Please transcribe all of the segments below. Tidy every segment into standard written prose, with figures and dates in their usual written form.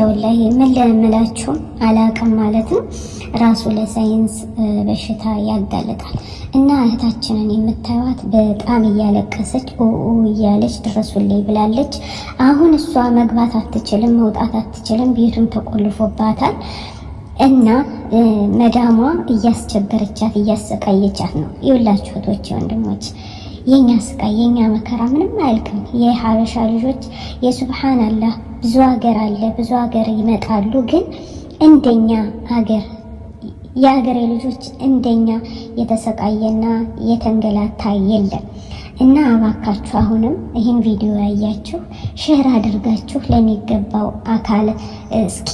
ወላሂ ምን ለምላችሁ አላቅም ማለት ነው። ራሱ ለሳይንስ በሽታ ያጋልጣል። እና እህታችንን የምታዩት በጣም እያለቀሰች እያለች ድረሱልኝ ብላለች። አሁን እሷ መግባት አትችልም፣ መውጣት አትችልም፣ ቤቱም ተቆልፎባታል። እና መዳሟ እያስቸገረቻት እያሰቃየቻት ነው። ይኸውላችሁ እህቶቼ ወንድሞች፣ የኛ ስቃይ የኛ መከራ ምንም አያልቅም። የሀበሻ ልጆች የሱብሃንአላህ ብዙ ሀገር አለ፣ ብዙ ሀገር ይመጣሉ። ግን እንደኛ ሀገር የሀገሬ ልጆች እንደኛ የተሰቃየና የተንገላታ የለም። እና እባካችሁ አሁንም ይህን ቪዲዮ ያያችሁ ሼር አድርጋችሁ ለሚገባው አካል እስኪ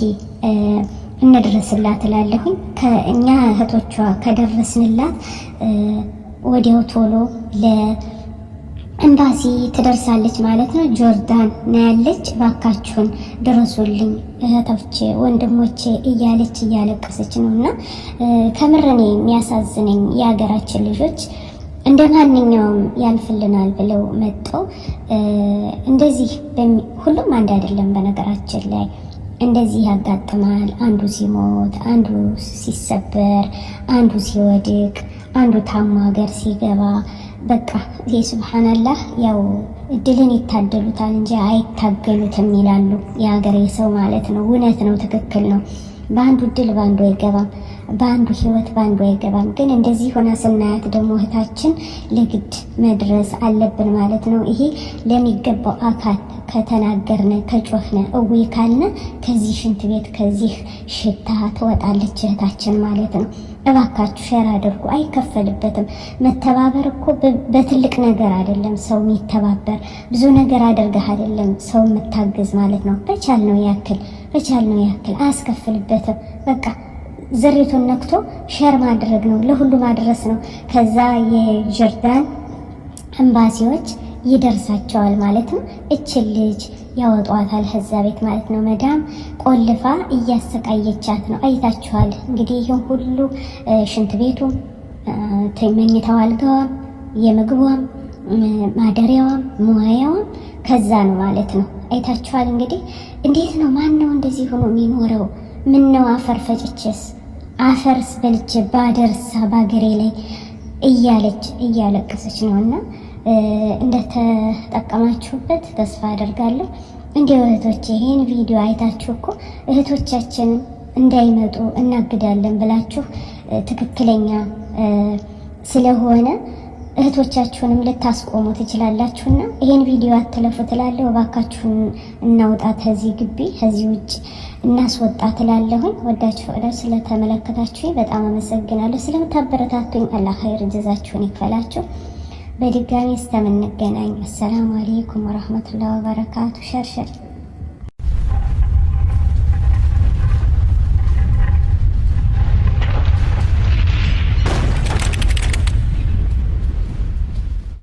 እንድረስላት እላለሁኝ። ከእኛ እህቶቿ ከደረስንላት ወዲያው ቶሎ ለኤምባሲ ትደርሳለች ማለት ነው። ጆርዳን ነው ያለች። እባካችሁን ድረሱልኝ እህቶቼ ወንድሞቼ እያለች እያለቀሰች ነው። እና ከምረኔ የሚያሳዝነኝ የሀገራችን ልጆች እንደ ማንኛውም ያልፍልናል ብለው መጥተው እንደዚህ ሁሉም አንድ አይደለም። በነገራችን ላይ እንደዚህ ያጋጥማል። አንዱ ሲሞት፣ አንዱ ሲሰበር፣ አንዱ ሲወድቅ፣ አንዱ ታሞ ሀገር ሲገባ በቃ የሱብሃንአላህ ያው እድልን ይታደሉታል እንጂ አይታገሉትም ይላሉ የሀገሬ ሰው ማለት ነው። እውነት ነው፣ ትክክል ነው። በአንዱ እድል በአንዱ አይገባም፣ በአንዱ ህይወት በአንዱ አይገባም። ግን እንደዚህ ሆና ስናያት ደግሞ እህታችን ለግድ መድረስ አለብን ማለት ነው። ይሄ ለሚገባው አካል ከተናገርነ ከጮህነ እዊ ካልነ ከዚህ ሽንት ቤት ከዚህ ሽታ ትወጣለች እህታችን ማለት ነው። እባካችሁ ሼር አድርጉ፣ አይከፈልበትም። መተባበር እኮ በትልቅ ነገር አይደለም ሰው የሚተባበር፣ ብዙ ነገር አድርገህ አይደለም ሰው የምታገዝ ማለት ነው። በቻልነው ያክል አያስከፍልበትም። በቃ ዘሪቱን ነክቶ ሼር ማድረግ ነው፣ ለሁሉ ማድረስ ነው። ከዛ የጆርዳን ኤምባሲዎች ይደርሳቸዋል ማለት ነው። እችን ልጅ ያወጧታል ከዛ ቤት ማለት ነው። መዳም ቆልፋ እያሰቃየቻት ነው። አይታችኋል እንግዲህ ይሄን ሁሉ ሽንት ቤቱም መኝታው አልጋዋም የምግቧም ማደሪያዋም ሙያዋም ከዛ ነው ማለት ነው። አይታችኋል እንግዲህ እንዴት ነው ማን ነው እንደዚህ ሆኖ የሚኖረው? ምን ነው አፈር ፈጭቼስ አፈርስ በልቼ ባደርሳ ባገሬ ላይ እያለች እያለቀሰች ነውና እንደተጠቀማችሁበት ተስፋ አደርጋለሁ። እንዲሁ እህቶቼ ይሄን ቪዲዮ አይታችሁ እኮ እህቶቻችን እንዳይመጡ እናግዳለን ብላችሁ ትክክለኛ ስለሆነ እህቶቻችሁንም ልታስቆሙ ትችላላችሁና ይሄን ቪዲዮ አትለፉ ትላለሁ። እባካችሁን እናውጣት ከዚህ ግቢ ከዚህ ውጭ እናስወጣ ትላለሁኝ። ወዳችሁ ፈቅዳችሁ ስለተመለከታችሁ በጣም አመሰግናለሁ። ስለምታበረታቱኝ አላህ ኸይር ጀዛችሁን ይክፈላችሁ። በድጋሚ እስከምንገናኝ አሰላሙ አለይኩም ወራህመቱላሂ ወበረካቱ። ሸርሸር